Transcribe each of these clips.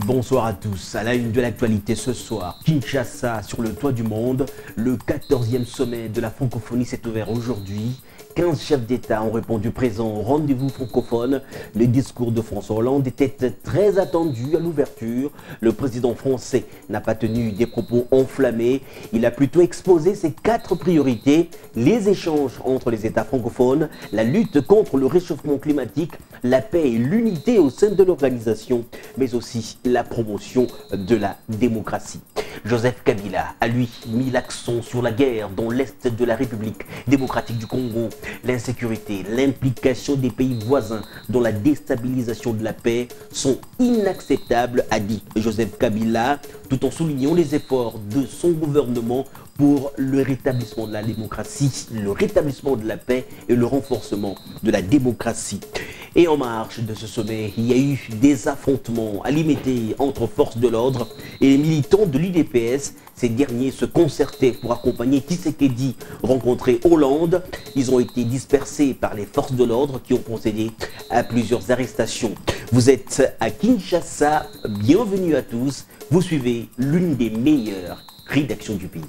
Bonsoir à tous. À la une de l'actualité ce soir, Kinshasa sur le toit du monde. Le 14e sommet de la francophonie s'est ouvert aujourd'hui. 15 chefs d'État ont répondu présents au rendez-vous francophone. Le discours de François Hollande était très attendu à l'ouverture. Le président français n'a pas tenu des propos enflammés. Il a plutôt exposé ses 4 priorités. Les échanges entre les États francophones, la lutte contre le réchauffement climatique, la paix et l'unité au sein de l'organisation, mais aussi la promotion de la démocratie. Joseph Kabila a lui mis l'accent sur la guerre dans l'Est de la République démocratique du Congo, l'insécurité, l'implication des pays voisins dans la déstabilisation de la paix sont inacceptables, a dit Joseph Kabila, tout en soulignant les efforts de son gouvernement pour le rétablissement de la démocratie, le rétablissement de la paix et le renforcement de la démocratie. Et en marge de ce sommet, il y a eu des affrontements alimentés entre forces de l'ordre et les militants de l'UDPS. Ces derniers se concertaient pour accompagner Tshisekedi rencontrer Hollande. Ils ont été dispersés par les forces de l'ordre qui ont procédé à plusieurs arrestations. Vous êtes à Kinshasa, bienvenue à tous. Vous suivez l'une des meilleures rédactions du pays.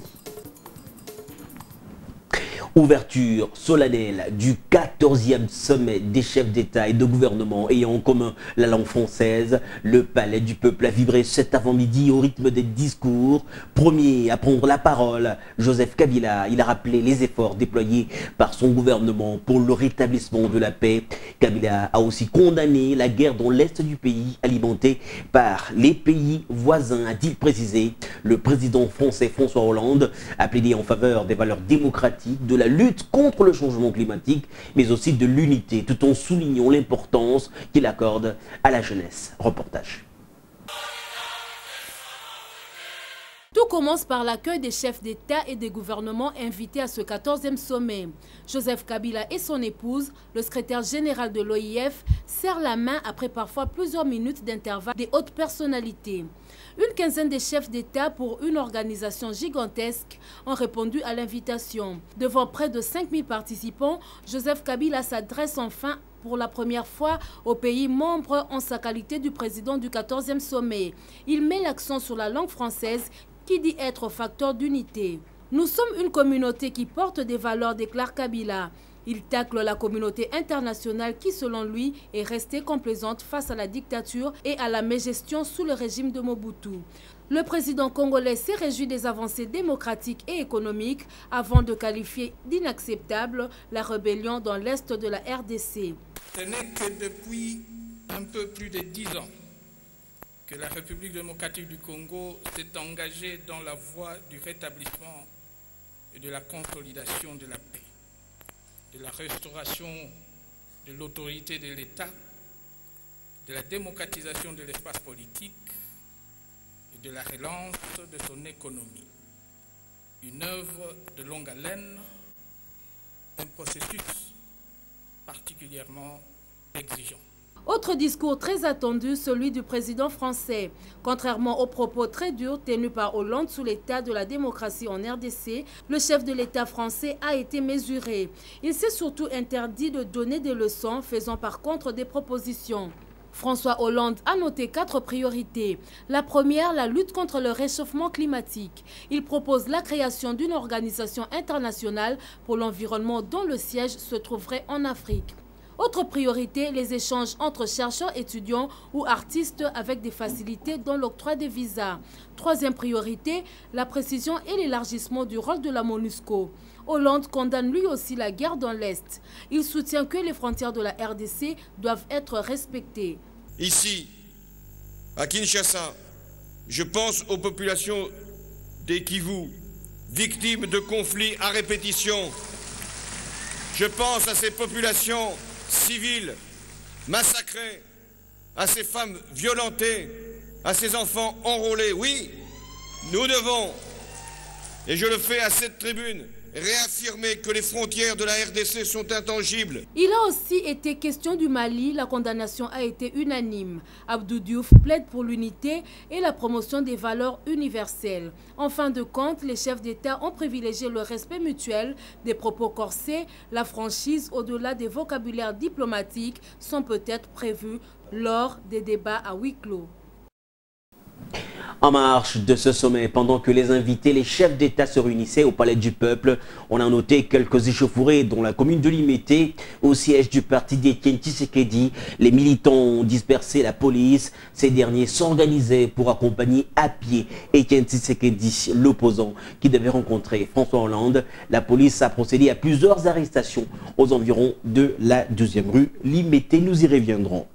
Ouverture solennelle du 14e sommet des chefs d'État et de gouvernement ayant en commun la langue française. Le Palais du Peuple a vibré cet avant-midi au rythme des discours. Premier à prendre la parole, Joseph Kabila, il a rappelé les efforts déployés par son gouvernement pour le rétablissement de la paix. Kabila a aussi condamné la guerre dans l'Est du pays, alimentée par les pays voisins, a-t-il précisé. Le président français François Hollande a plaidé en faveur des valeurs démocratiques, de la lutte contre le changement climatique, mais aussi de l'unité, tout en soulignant l'importance qu'il accorde à la jeunesse. Reportage. Tout commence par l'accueil des chefs d'État et des gouvernements invités à ce 14e sommet. Joseph Kabila et son épouse, le secrétaire général de l'OIF, serrent la main après parfois plusieurs minutes d'intervalle des hautes personnalités. Une quinzaine de chefs d'État pour une organisation gigantesque ont répondu à l'invitation. Devant près de 5000 participants, Joseph Kabila s'adresse enfin pour la première fois au pays membre en sa qualité du président du 14e sommet. Il met l'accent sur la langue française qui dit être facteur d'unité. Nous sommes une communauté qui porte des valeurs, déclare Kabila. Il tacle la communauté internationale qui, selon lui, est restée complaisante face à la dictature et à la mégestion sous le régime de Mobutu. Le président congolais s'est réjoui des avancées démocratiques et économiques avant de qualifier d'inacceptable la rébellion dans l'est de la RDC. Ce n'est que depuis un peu plus de 10 ans que la République démocratique du Congo s'est engagée dans la voie du rétablissement et de la consolidation de la paix, de la restauration de l'autorité de l'État, de la démocratisation de l'espace politique et de la relance de son économie. Une œuvre de longue haleine, un processus particulièrement exigeant. Autre discours très attendu, celui du président français. Contrairement aux propos très durs tenus par Hollande sous l'état de la démocratie en RDC, le chef de l'État français a été mesuré. Il s'est surtout interdit de donner des leçons, faisant par contre des propositions. François Hollande a noté 4 priorités. La première, la lutte contre le réchauffement climatique. Il propose la création d'une organisation internationale pour l'environnement dont le siège se trouverait en Afrique. Autre priorité, les échanges entre chercheurs, étudiants ou artistes avec des facilités dans l'octroi des visas. Troisième priorité, la précision et l'élargissement du rôle de la MONUSCO. Hollande condamne lui aussi la guerre dans l'Est. Il soutient que les frontières de la RDC doivent être respectées. Ici, à Kinshasa, je pense aux populations des Kivu, victimes de conflits à répétition. Je pense à ces populations civiles massacrées, à ces femmes violentées, à ces enfants enrôlés. Oui, nous devons, et je le fais à cette tribune, réaffirmer que les frontières de la RDC sont intangibles. Il a aussi été question du Mali. La condamnation a été unanime. Abdou Diouf plaide pour l'unité et la promotion des valeurs universelles. En fin de compte, les chefs d'État ont privilégié le respect mutuel, des propos corsés. La franchise au-delà des vocabulaires diplomatiques sont peut-être prévus lors des débats à huis clos. En marge de ce sommet, pendant que les invités, les chefs d'État se réunissaient au Palais du Peuple, on a noté quelques échauffourées dans la commune de Limete, au siège du parti d'Étienne Tshisekedi. Les militants ont dispersé la police. Ces derniers s'organisaient pour accompagner à pied Étienne Tshisekedi, l'opposant, qui devait rencontrer François Hollande. La police a procédé à plusieurs arrestations aux environs de la 12e rue Limete. Nous y reviendrons.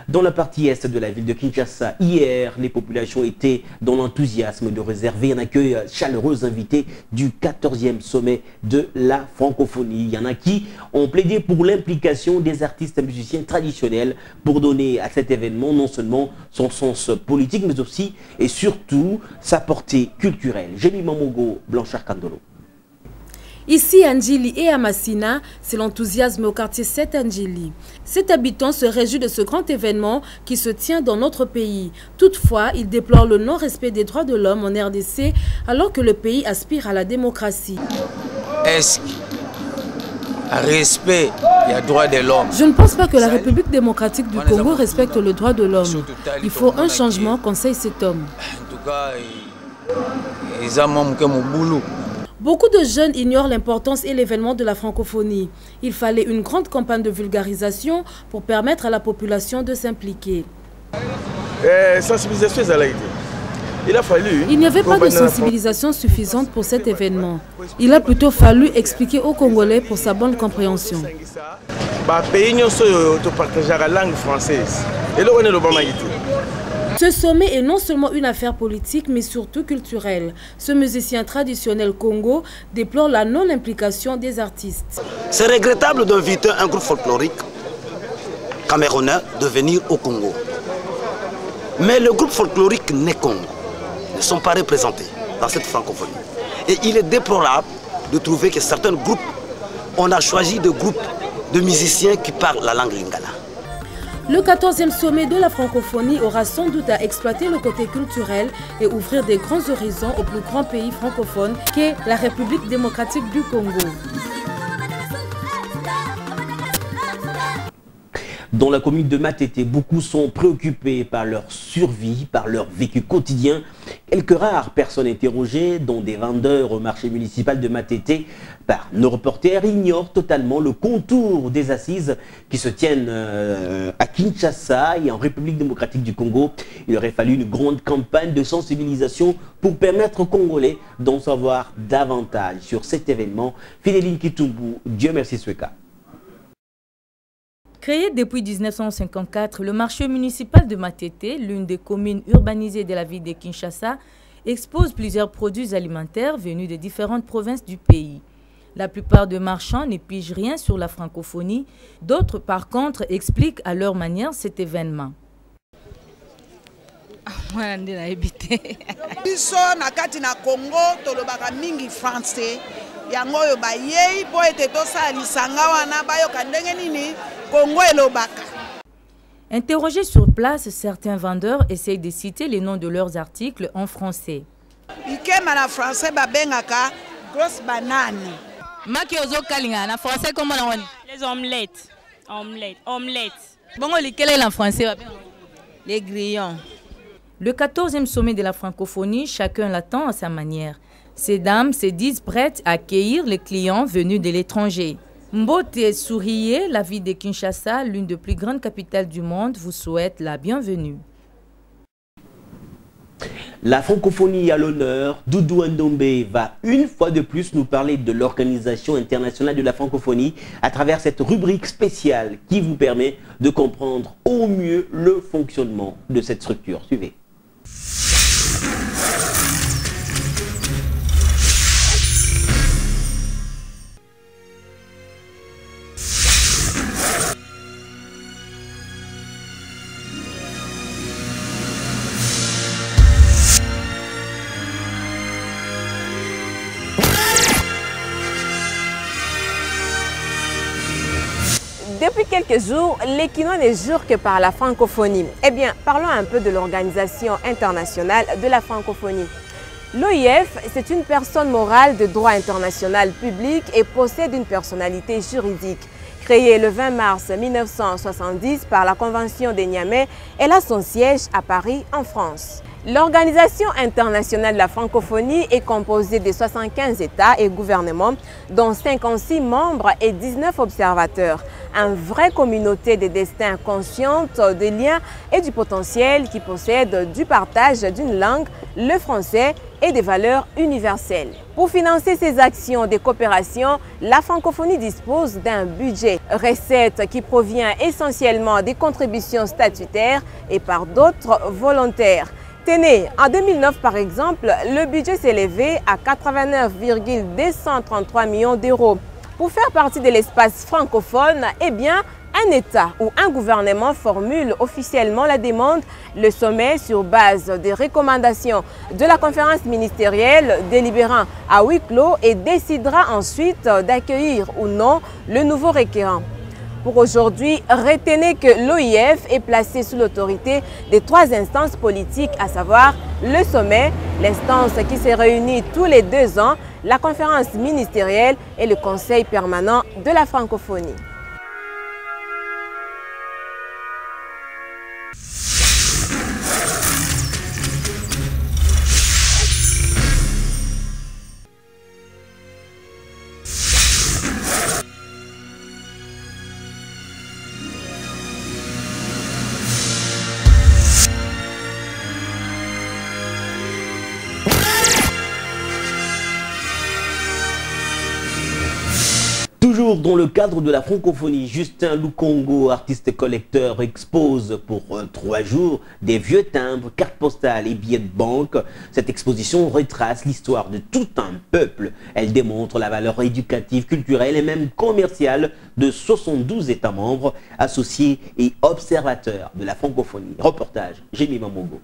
Dans la partie est de la ville de Kinshasa, hier, les populations étaient dans l'enthousiasme de réserver un accueil chaleureux invité du 14e sommet de la francophonie. Il y en a qui ont plaidé pour l'implication des artistes et musiciens traditionnels pour donner à cet événement non seulement son sens politique, mais aussi et surtout sa portée culturelle. Jémy Mamogo, Blanchard Kandolo. Ici à Ndjili et à Massina, c'est l'enthousiasme au quartier 7 Ndjili. Cet habitant se réjouit de ce grand événement qui se tient dans notre pays. Toutefois, il déplore le non-respect des droits de l'homme en RDC alors que le pays aspire à la démocratie. Est-ce respect des droits de l'homme? Je ne pense pas que la République démocratique du Congo respecte le droit de l'homme. Il faut un changement, conseille cet homme. En tout cas, ils ont manqué mon boulot. Beaucoup de jeunes ignorent l'importance et l'événement de la francophonie. Il fallait une grande campagne de vulgarisation pour permettre à la population de s'impliquer. Il n'y avait pas de sensibilisation suffisante pour cet événement. Il a plutôt fallu expliquer aux Congolais pour sa bonne compréhension. Ce sommet est non seulement une affaire politique, mais surtout culturelle. Ce musicien traditionnel Congo déplore la non-implication des artistes. C'est regrettable d'inviter un groupe folklorique camerounais de venir au Congo. Mais le groupe folklorique Né Congo ne sont pas représentés dans cette francophonie. Et il est déplorable de trouver que certains groupes, on a choisi des groupes de musiciens qui parlent la langue lingala. Le 14e sommet de la francophonie aura sans doute à exploiter le côté culturel et ouvrir des grands horizons au plus grand pays francophone qu'est la République démocratique du Congo. Dans la commune de Matete, beaucoup sont préoccupés par leur survie, par leur vécu quotidien. Quelques rares personnes interrogées, dont des vendeurs au marché municipal de Matete, par nos reporters, ignorent totalement le contour des assises qui se tiennent à Kinshasa et en République démocratique du Congo. Il aurait fallu une grande campagne de sensibilisation pour permettre aux Congolais d'en savoir davantage sur cet événement. Fideline Kitumbu, Dieu merci Sweka. Créé depuis 1954, le marché municipal de Matete, l'une des communes urbanisées de la ville de Kinshasa, expose plusieurs produits alimentaires venus de différentes provinces du pays. La plupart des marchands ne pigent rien sur la francophonie, d'autres par contre expliquent à leur manière cet événement. Interrogés sur place, certains vendeurs essayent de citer les noms de leurs articles en français. Grosse banane. Les omelettes. Quel est en français? Les grillons. Le 14e sommet de la francophonie, chacun l'attend à sa manière. Ces dames se disent prêtes à accueillir les clients venus de l'étranger. Mbote Sourié, la ville de Kinshasa, l'une des plus grandes capitales du monde, vous souhaite la bienvenue. La francophonie à l'honneur. Doudou Ndombe va une fois de plus nous parler de l'Organisation internationale de la francophonie à travers cette rubrique spéciale qui vous permet de comprendre au mieux le fonctionnement de cette structure. Suivez. Depuis quelques jours, les Kinois ne jurent que par la francophonie. Eh bien, parlons un peu de l'Organisation internationale de la francophonie. L'OIF, c'est une personne morale de droit international public et possède une personnalité juridique. Créée le 20 mars 1970 par la Convention de Niamey, elle a son siège à Paris, en France. L'Organisation internationale de la francophonie est composée de 75 États et gouvernements, dont 56 membres et 19 observateurs. Une vraie communauté de destins consciente des liens et du potentiel qui possède du partage d'une langue, le français, et des valeurs universelles. Pour financer ces actions de coopération, la francophonie dispose d'un budget, recette qui provient essentiellement des contributions statutaires et par d'autres volontaires. Tenez, en 2009 par exemple, le budget s'élevait à 89,233 millions d'euros. Pour faire partie de l'espace francophone, eh bien, un État ou un gouvernement formule officiellement la demande, le sommet sur base des recommandations de la conférence ministérielle délibérant à huis clos et décidera ensuite d'accueillir ou non le nouveau requérant. Pour aujourd'hui, retenez que l'OIF est placé sous l'autorité des 3 instances politiques, à savoir le sommet, l'instance qui se réunit tous les 2 ans, la conférence ministérielle et le conseil permanent de la francophonie. Toujours dans le cadre de la francophonie, Justin Lukongo, artiste collecteur, expose pour 3 jours des vieux timbres, cartes postales et billets de banque. Cette exposition retrace l'histoire de tout un peuple. Elle démontre la valeur éducative, culturelle et même commerciale de 72 États membres, associés et observateurs de la francophonie. Reportage, Jémi Mamogo.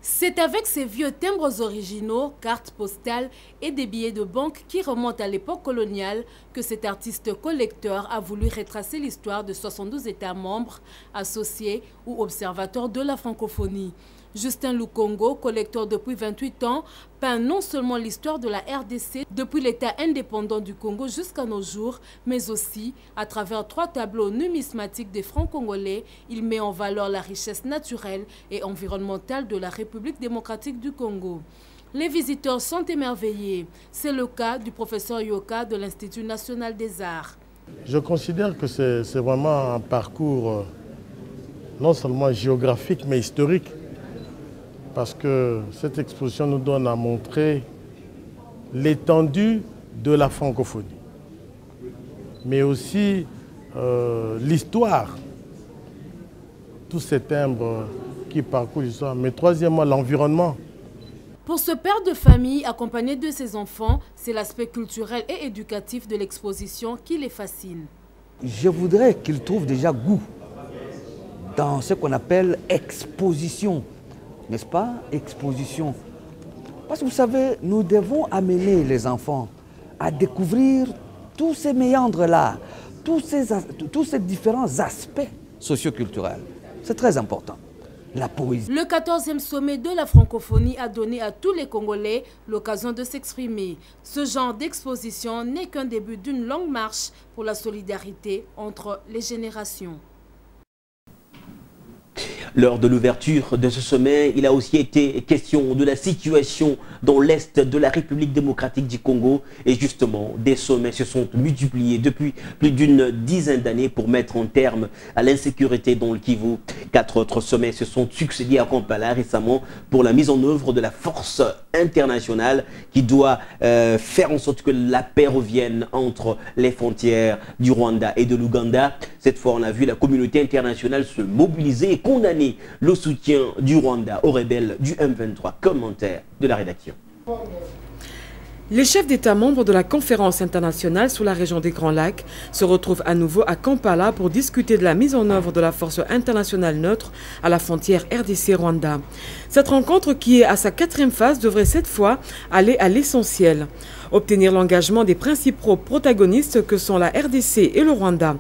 C'est avec ces vieux timbres originaux, cartes postales et des billets de banque qui remontent à l'époque coloniale que cet artiste collecteur a voulu retracer l'histoire de 72 États membres, associés ou observateurs de la francophonie. Justin Lukongo, collecteur depuis 28 ans, peint non seulement l'histoire de la RDC depuis l'État indépendant du Congo jusqu'à nos jours, mais aussi, à travers 3 tableaux numismatiques des francs congolais, il met en valeur la richesse naturelle et environnementale de la République démocratique du Congo. Les visiteurs sont émerveillés. C'est le cas du professeur Yoka de l'Institut national des arts. Je considère que c'est vraiment un parcours non seulement géographique, mais historique. Parce que cette exposition nous donne à montrer l'étendue de la francophonie, mais aussi l'histoire, tous ces timbres qui parcourent l'histoire, mais troisièmement l'environnement. Pour ce père de famille accompagné de ses enfants, c'est l'aspect culturel et éducatif de l'exposition qui les fascine. Je voudrais qu'ils trouvent déjà goût dans ce qu'on appelle exposition. N'est-ce pas? Exposition. Parce que vous savez, nous devons amener les enfants à découvrir tous ces méandres-là, tous ces différents aspects socioculturels. C'est très important. La poésie. Le 14e sommet de la francophonie a donné à tous les Congolais l'occasion de s'exprimer. Ce genre d'exposition n'est qu'un début d'une longue marche pour la solidarité entre les générations. Lors de l'ouverture de ce sommet, il a aussi été question de la situation dans l'Est de la République démocratique du Congo. Et justement, des sommets se sont multipliés depuis plus d'une dizaine d'années pour mettre un terme à l'insécurité dans le Kivu. 4 autres sommets se sont succédés à Kampala récemment pour la mise en œuvre de la force internationale qui doit faire en sorte que la paix revienne entre les frontières du Rwanda et de l'Ouganda. Cette fois, on a vu la communauté internationale se mobiliser et condamner le soutien du Rwanda aux rebelles du M23. Commentaire de la rédaction. Les chefs d'État membres de la conférence internationale sur la région des Grands Lacs se retrouvent à nouveau à Kampala pour discuter de la mise en œuvre de la force internationale neutre à la frontière RDC-Rwanda. Cette rencontre, qui est à sa 4e phase, devrait cette fois aller à l'essentiel. obtenir l'engagement des principaux protagonistes que sont la RDC et le Rwanda.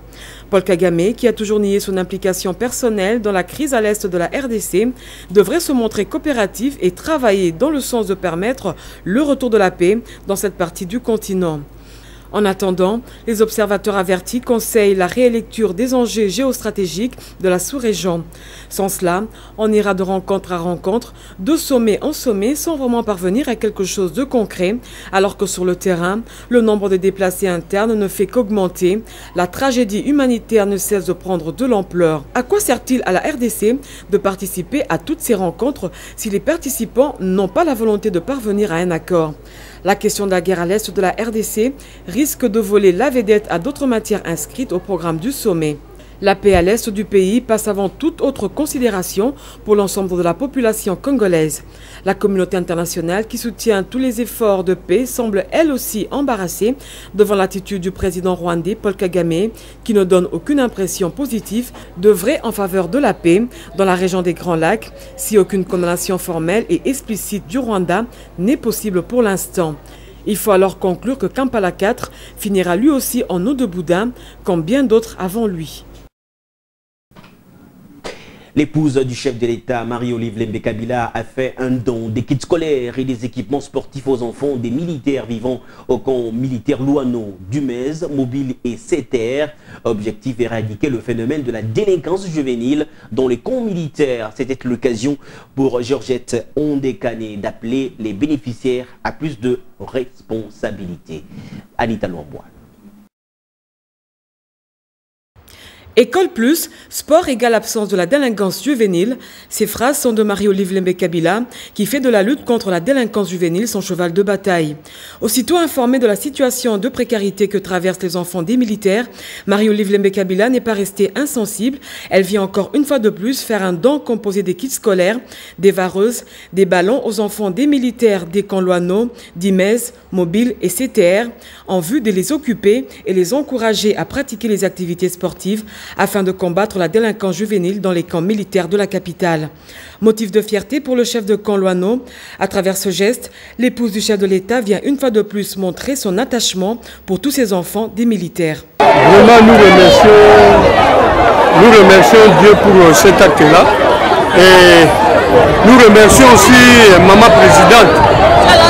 Paul Kagame, qui a toujours nié son implication personnelle dans la crise à l'est de la RDC, devrait se montrer coopératif et travailler dans le sens de permettre le retour de la paix dans cette partie du continent. En attendant, les observateurs avertis conseillent la rélecture des enjeux géostratégiques de la sous-région. Sans cela, on ira de rencontre à rencontre, de sommet en sommet, sans vraiment parvenir à quelque chose de concret, alors que sur le terrain, le nombre de déplacés internes ne fait qu'augmenter. La tragédie humanitaire ne cesse de prendre de l'ampleur. À quoi sert-il à la RDC de participer à toutes ces rencontres si les participants n'ont pas la volonté de parvenir à un accord? La question de la guerre à l'est de la RDC risque de voler la vedette à d'autres matières inscrites au programme du sommet. La paix à l'est du pays passe avant toute autre considération pour l'ensemble de la population congolaise. La communauté internationale qui soutient tous les efforts de paix semble elle aussi embarrassée devant l'attitude du président rwandais Paul Kagame qui ne donne aucune impression positive d'œuvrer en faveur de la paix dans la région des Grands Lacs si aucune condamnation formelle et explicite du Rwanda n'est possible pour l'instant. Il faut alors conclure que Kampala 4 finira lui aussi en eau de boudin comme bien d'autres avant lui. L'épouse du chef de l'État, Marie-Olive Lembe Kabila, a fait un don des kits scolaires et des équipements sportifs aux enfants des militaires vivant au camp militaire Louano, Dumez, Mobile et CTR. Objectif, éradiquer le phénomène de la délinquance juvénile dans les camps militaires. C'était l'occasion pour Georgette Ondekane d'appeler les bénéficiaires à plus de responsabilité. Anita Lourbois. École plus, sport égale absence de la délinquance juvénile. Ces phrases sont de Marie-Olive Lembe Kabila, qui fait de la lutte contre la délinquance juvénile son cheval de bataille. Aussitôt informée de la situation de précarité que traversent les enfants des militaires, Marie-Olive Lembe Kabila n'est pas restée insensible. Elle vient encore une fois de plus faire un don composé des kits scolaires, des vareuses, des ballons aux enfants des militaires des camps Louano, Dimez, Mobile et CTR, en vue de les occuper et les encourager à pratiquer les activités sportives afin de combattre la délinquance juvénile dans les camps militaires de la capitale. Motif de fierté pour le chef de camp Louano. À travers ce geste, l'épouse du chef de l'État vient une fois de plus montrer son attachement pour tous ces enfants des militaires. Vraiment, nous remercions Dieu pour cet acte-là. Et nous remercions aussi Maman Présidente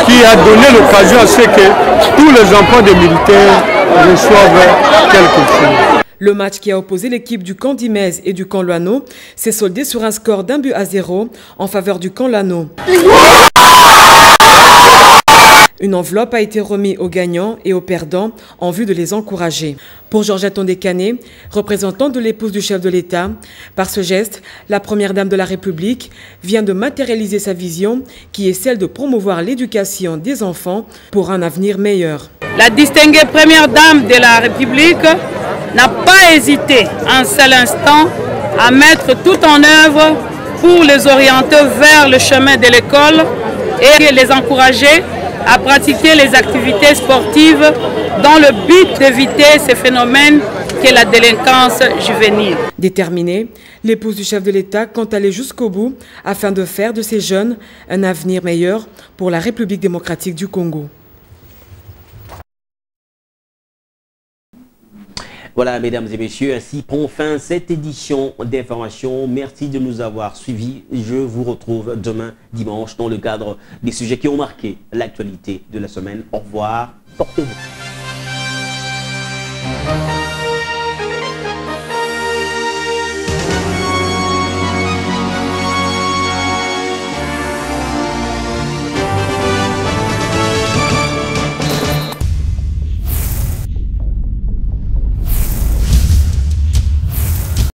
qui a donné l'occasion à ce que tous les enfants des militaires reçoivent quelque chose. Le match qui a opposé l'équipe du camp Dimez et du camp Louano s'est soldé sur un score d'1-0 en faveur du camp Louano. Une enveloppe a été remise aux gagnants et aux perdants en vue de les encourager. Pour Georgette Ondekane, représentante de l'épouse du chef de l'État, par ce geste, la première dame de la République vient de matérialiser sa vision qui est celle de promouvoir l'éducation des enfants pour un avenir meilleur. La distinguée première dame de la République n'a pas hésité un seul instant à mettre tout en œuvre pour les orienter vers le chemin de l'école et les encourager à pratiquer les activités sportives dans le but d'éviter ce phénomène qu'est la délinquance juvénile. Déterminée, l'épouse du chef de l'État compte aller jusqu'au bout afin de faire de ces jeunes un avenir meilleur pour la République démocratique du Congo. Voilà, mesdames et messieurs, ainsi prend fin cette édition d'information. Merci de nous avoir suivis. Je vous retrouve demain dimanche dans le cadre des sujets qui ont marqué l'actualité de la semaine. Au revoir, portez-vous.